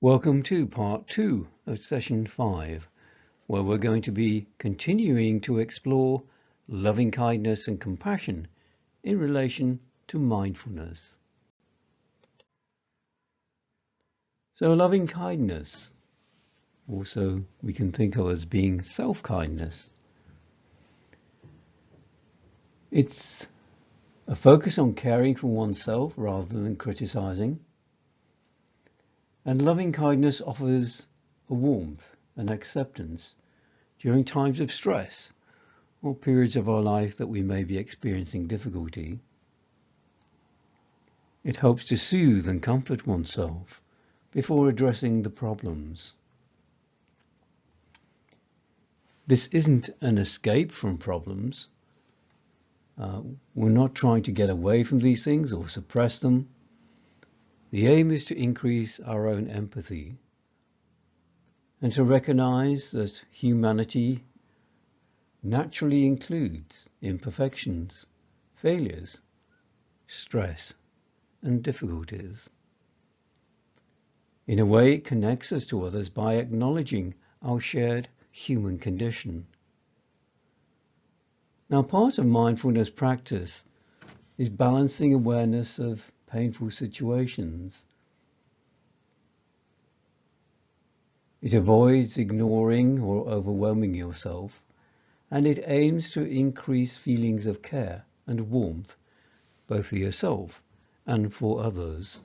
Welcome to part 2 of session 5, where we're going to be continuing to explore loving kindness and compassion in relation to mindfulness. So loving kindness, also we can think of as being self-kindness. It's a focus on caring for oneself rather than criticizing. And loving kindness offers a warmth and acceptance during times of stress or periods of our life that we may be experiencing difficulty. It helps to soothe and comfort oneself before addressing the problems. This isn't an escape from problems. We're not trying to get away from these things or suppress them. The aim is to increase our own empathy and to recognize that humanity naturally includes imperfections, failures, stress, and difficulties. In a way, it connects us to others by acknowledging our shared human condition. Now, part of mindfulness practice is balancing awareness of painful situations. It avoids ignoring or overwhelming yourself, and it aims to increase feelings of care and warmth, both for yourself and for others.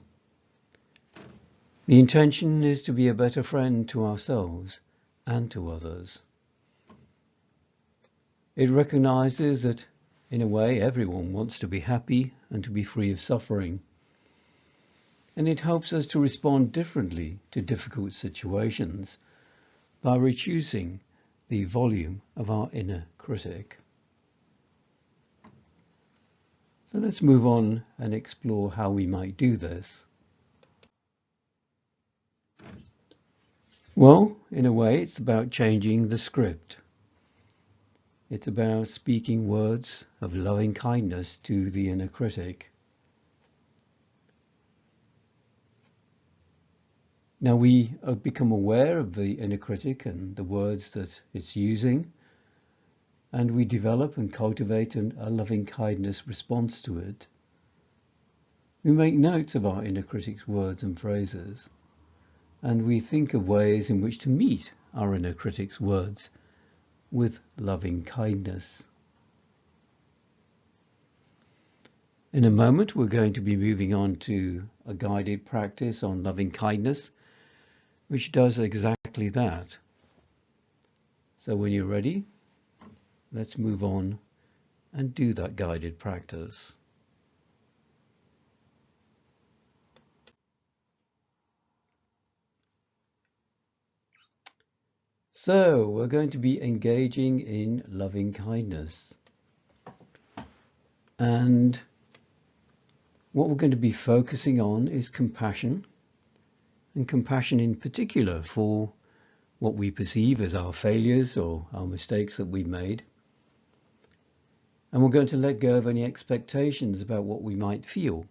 The intention is to be a better friend to ourselves and to others. It recognizes that, in a way, everyone wants to be happy and to be free of suffering. And it helps us to respond differently to difficult situations by reducing the volume of our inner critic. So let's move on and explore how we might do this. Well, in a way, it's about changing the script. It's about speaking words of loving kindness to the inner critic. Now we become aware of the inner critic and the words that it's using, and we develop and cultivate a loving kindness response to it. We make notes of our inner critic's words and phrases, and we think of ways in which to meet our inner critic's words with loving kindness. In a moment, we're going to be moving on to a guided practice on loving kindness, which does exactly that. So when you're ready, let's move on and do that guided practice. So we're going to be engaging in loving kindness. And what we're going to be focusing on is compassion, and compassion in particular for what we perceive as our failures or our mistakes that we've made. And we're going to let go of any expectations about what we might feel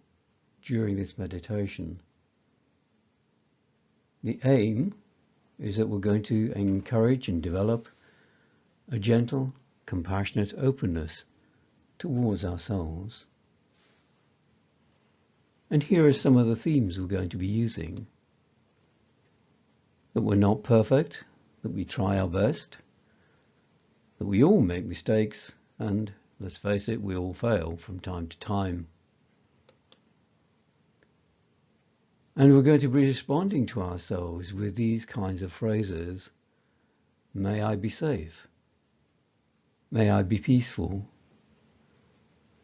during this meditation. The aim is that we're going to encourage and develop a gentle, compassionate openness towards ourselves. And here are some of the themes we're going to be using. That we're not perfect, that we try our best, that we all make mistakes, and let's face it, we all fail from time to time. And we're going to be responding to ourselves with these kinds of phrases. May I be safe. May I be peaceful.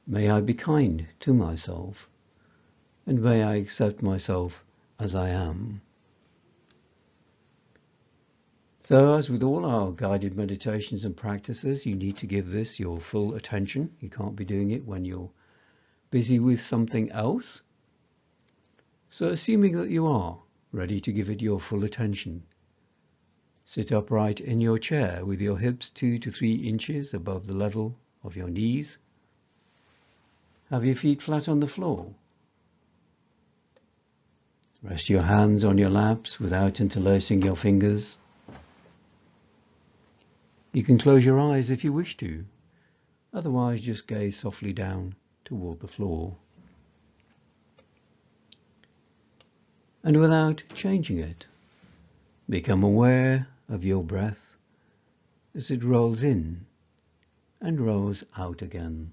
May I be kind to myself. And may I accept myself as I am. So as with all our guided meditations and practices, you need to give this your full attention. You can't be doing it when you're busy with something else. So assuming that you are ready to give it your full attention, sit upright in your chair with your hips 2 to 3 inches above the level of your knees. Have your feet flat on the floor. Rest your hands on your laps without interlacing your fingers. You can close your eyes if you wish to, otherwise just gaze softly down toward the floor. And without changing it, become aware of your breath as it rolls in and rolls out again.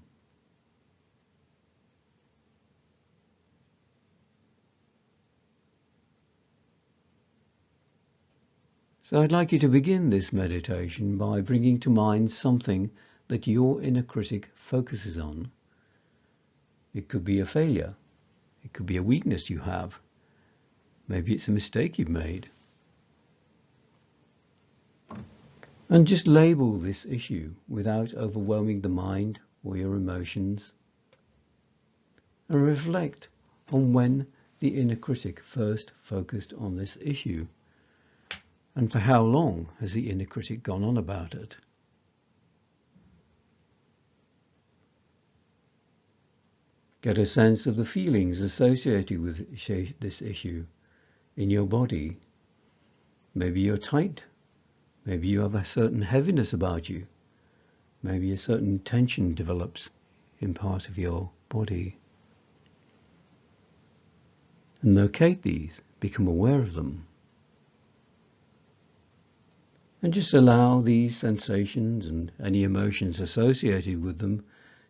So I'd like you to begin this meditation by bringing to mind something that your inner critic focuses on. It could be a failure. It could be a weakness you have. Maybe it's a mistake you've made. And just label this issue without overwhelming the mind or your emotions. And reflect on when the inner critic first focused on this issue. And for how long has the inner critic gone on about it? Get a sense of the feelings associated with this issue in your body. Maybe you're tight. Maybe you have a certain heaviness about you. Maybe a certain tension develops in part of your body. And locate these. Become aware of them. And just allow these sensations and any emotions associated with them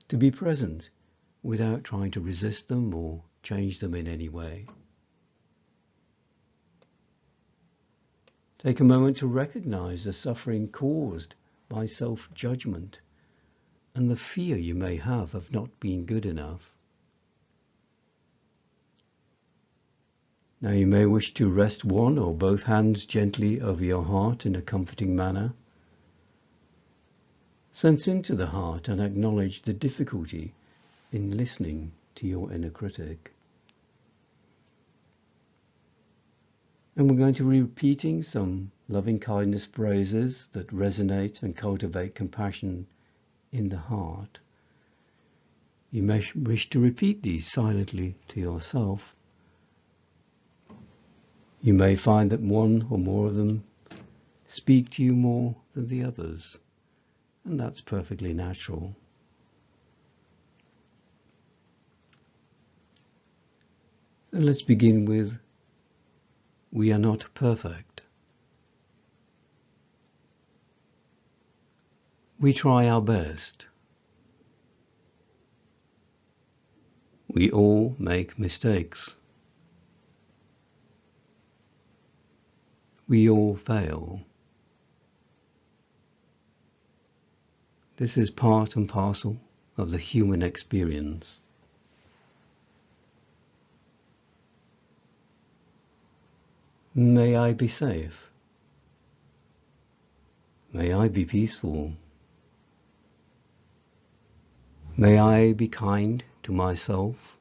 to be present without trying to resist them or change them in any way. Take a moment to recognize the suffering caused by self-judgment and the fear you may have of not being good enough. Now you may wish to rest one or both hands gently over your heart in a comforting manner. Sense into the heart and acknowledge the difficulty in listening to your inner critic. And we're going to be repeating some loving kindness phrases that resonate and cultivate compassion in the heart. You may wish to repeat these silently to yourself. You may find that one or more of them speak to you more than the others, and that's perfectly natural. So let's begin with, we are not perfect. We try our best. We all make mistakes. We all fail. This is part and parcel of the human experience. May I be safe. May I be peaceful. May I be kind to myself.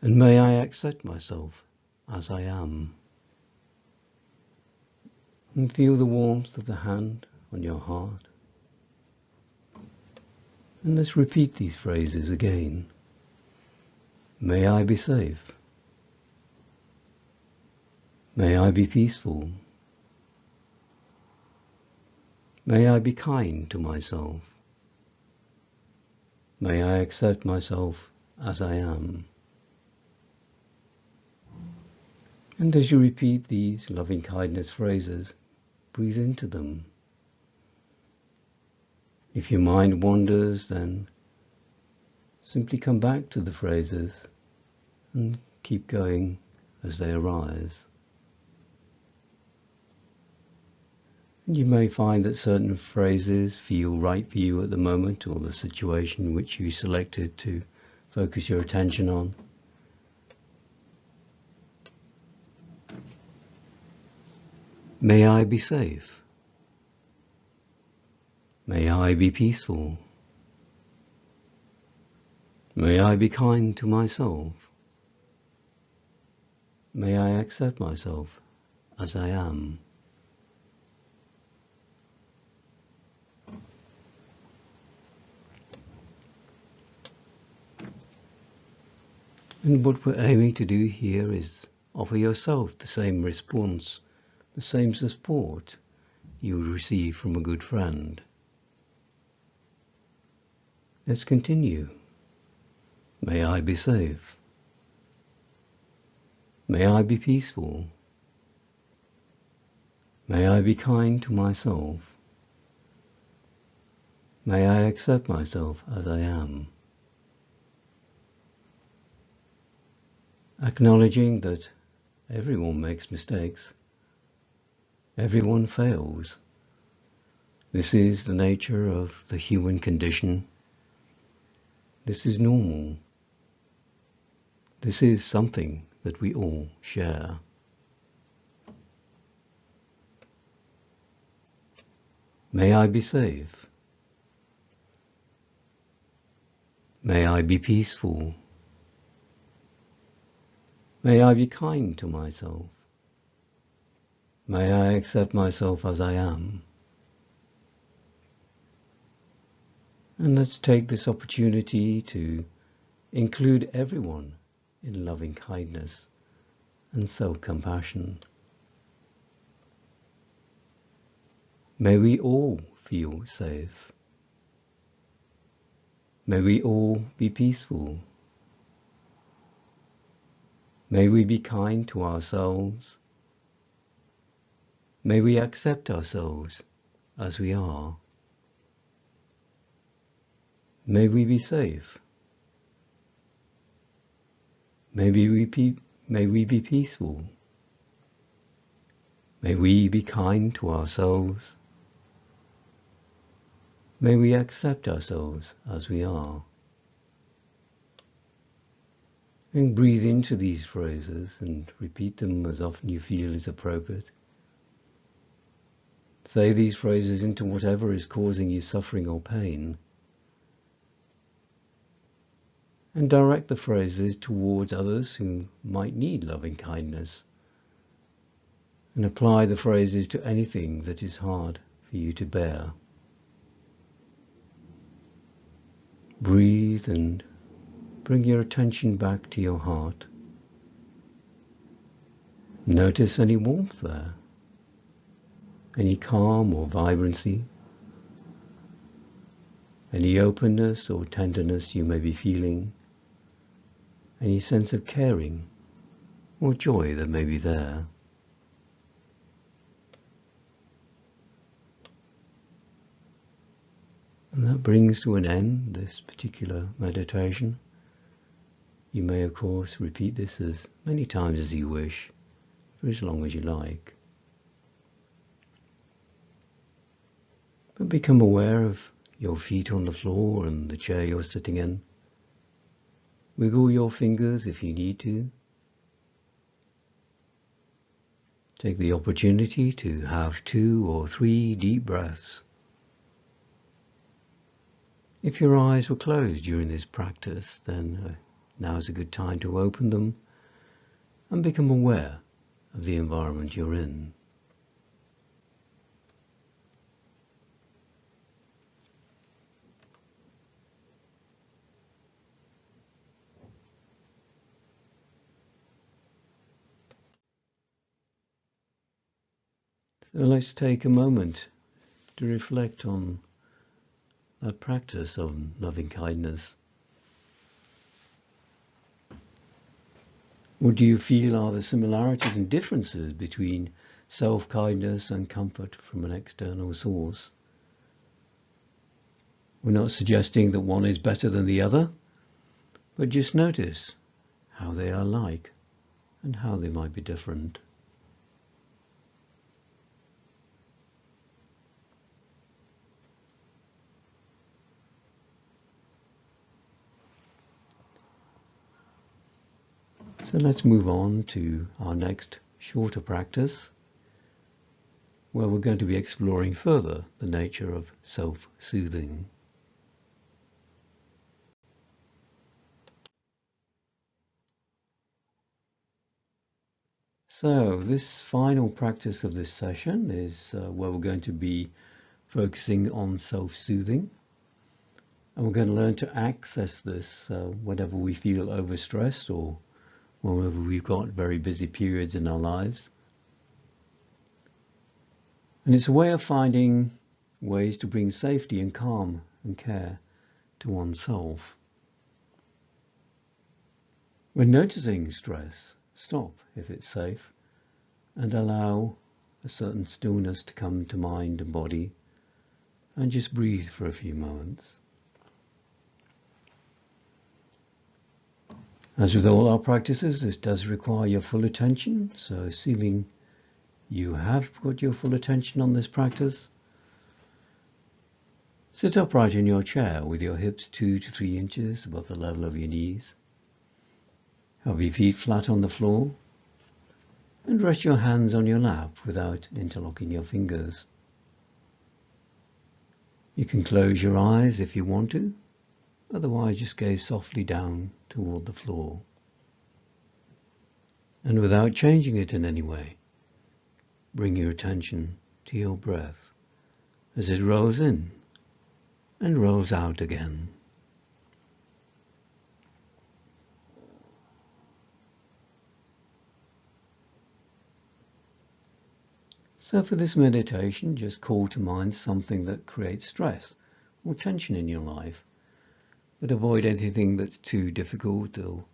And may I accept myself as I am. And feel the warmth of the hand on your heart. And let's repeat these phrases again. May I be safe. May I be peaceful. May I be kind to myself. May I accept myself as I am. And as you repeat these loving kindness phrases, breathe into them. If your mind wanders, then simply come back to the phrases and keep going as they arise. You may find that certain phrases feel right for you at the moment, or the situation which you selected to focus your attention on. May I be safe. May I be peaceful. May I be kind to myself. May I accept myself as I am. And what we're aiming to do here is offer yourself the same response, the same support you would receive from a good friend. Let's continue. May I be safe. May I be peaceful. May I be kind to myself. May I accept myself as I am. Acknowledging that everyone makes mistakes. Everyone fails. This is the nature of the human condition. This is normal. This is something that we all share. May I be safe. May I be peaceful. May I be kind to myself. May I accept myself as I am. And let's take this opportunity to include everyone in loving kindness and self-compassion. May we all feel safe. May we all be peaceful. May we be kind to ourselves. May we accept ourselves as we are. May we be safe. May we be peaceful. May we be kind to ourselves. May we accept ourselves as we are. And breathe into these phrases and repeat them as often you feel is appropriate. Say these phrases into whatever is causing you suffering or pain. And direct the phrases towards others who might need loving kindness. And apply the phrases to anything that is hard for you to bear. Breathe and bring your attention back to your heart. Notice any warmth there, any calm or vibrancy, any openness or tenderness you may be feeling, any sense of caring or joy that may be there. And that brings to an end this particular meditation. You may, of course, repeat this as many times as you wish, for as long as you like. But become aware of your feet on the floor and the chair you're sitting in. Wiggle your fingers if you need to. Take the opportunity to have 2 or 3 deep breaths. If your eyes were closed during this practice, then now is a good time to open them and become aware of the environment you're in. So let's take a moment to reflect on that practice of loving kindness. What do you feel are the similarities and differences between self-kindness and comfort from an external source? We're not suggesting that one is better than the other, but just notice how they are like and how they might be different. So let's move on to our next shorter practice, where we're going to be exploring further the nature of self-soothing. So this final practice of this session is where we're going to be focusing on self-soothing. And we're going to learn to access this whenever we feel overstressed or whenever we've got very busy periods in our lives. And it's a way of finding ways to bring safety and calm and care to oneself. When noticing stress, stop if it's safe and allow a certain stillness to come to mind and body, and just breathe for a few moments. As with all our practices, this does require your full attention, so assuming you have got your full attention on this practice, sit upright in your chair with your hips 2 to 3 inches above the level of your knees. Have your feet flat on the floor and rest your hands on your lap without interlocking your fingers. You can close your eyes if you want to, otherwise just gaze softly down toward the floor. And without changing it in any way, bring your attention to your breath as it rolls in and rolls out again. So for this meditation, just call to mind something that creates stress or tension in your life, but avoid anything that's too difficult or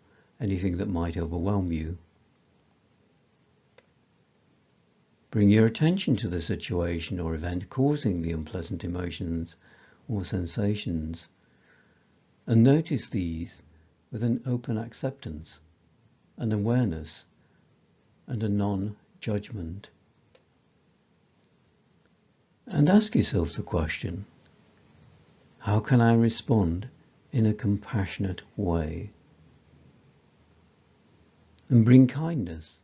anything that might overwhelm you. Bring your attention to the situation or event causing the unpleasant emotions or sensations, and notice these with an open acceptance, an awareness, and a non-judgment. And ask yourself the question, how can I respond in a compassionate way? And bring kindness,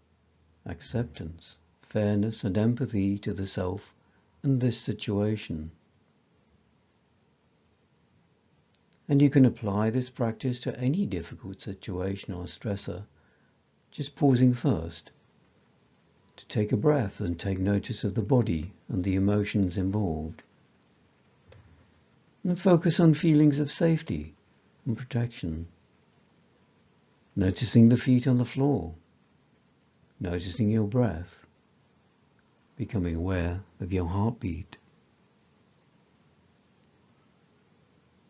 acceptance, fairness and empathy to the self and this situation. And you can apply this practice to any difficult situation or stressor, just pausing first to take a breath and take notice of the body and the emotions involved. And focus on feelings of safety and protection. Noticing the feet on the floor, noticing your breath, becoming aware of your heartbeat.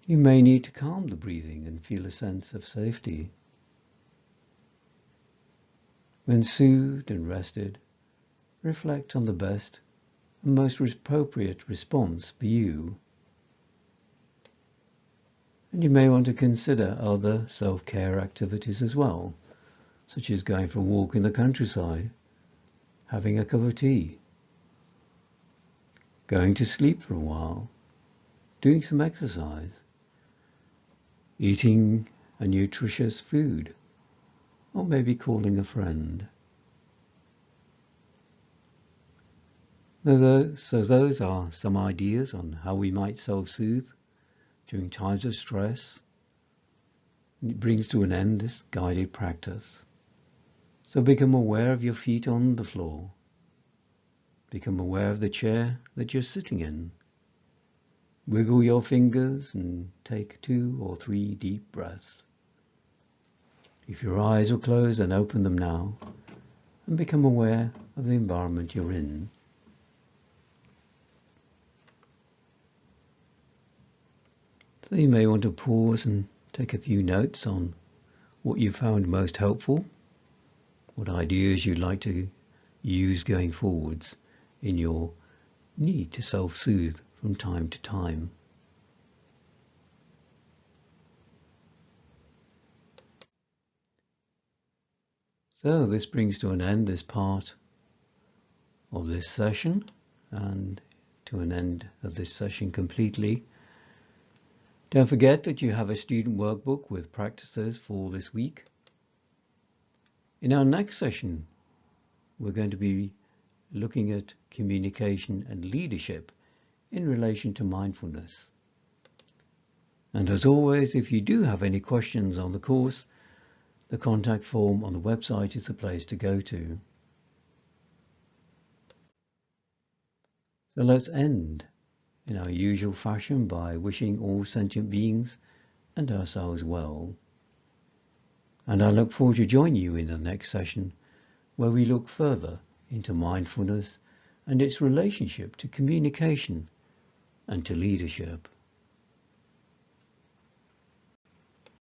You may need to calm the breathing and feel a sense of safety. When soothed and rested, reflect on the best and most appropriate response for you. And you may want to consider other self-care activities as well, such as going for a walk in the countryside, having a cup of tea, going to sleep for a while, doing some exercise, eating a nutritious food, or maybe calling a friend. So those are some ideas on how we might self-soothe during times of stress. It brings to an end this guided practice. So become aware of your feet on the floor. Become aware of the chair that you're sitting in. Wiggle your fingers and take 2 or 3 deep breaths. If your eyes are closed, then open them now and become aware of the environment you're in. So you may want to pause and take a few notes on what you found most helpful, what ideas you'd like to use going forwards in your need to self-soothe from time to time. So this brings to an end this part of this session, and to an end of this session completely. Don't forget that you have a student workbook with practices for this week. In our next session, we're going to be looking at communication and leadership in relation to mindfulness. And as always, if you do have any questions on the course, the contact form on the website is the place to go to. So let's end in our usual fashion by wishing all sentient beings and ourselves well. And I look forward to joining you in the next session, where we look further into mindfulness and its relationship to communication and to leadership.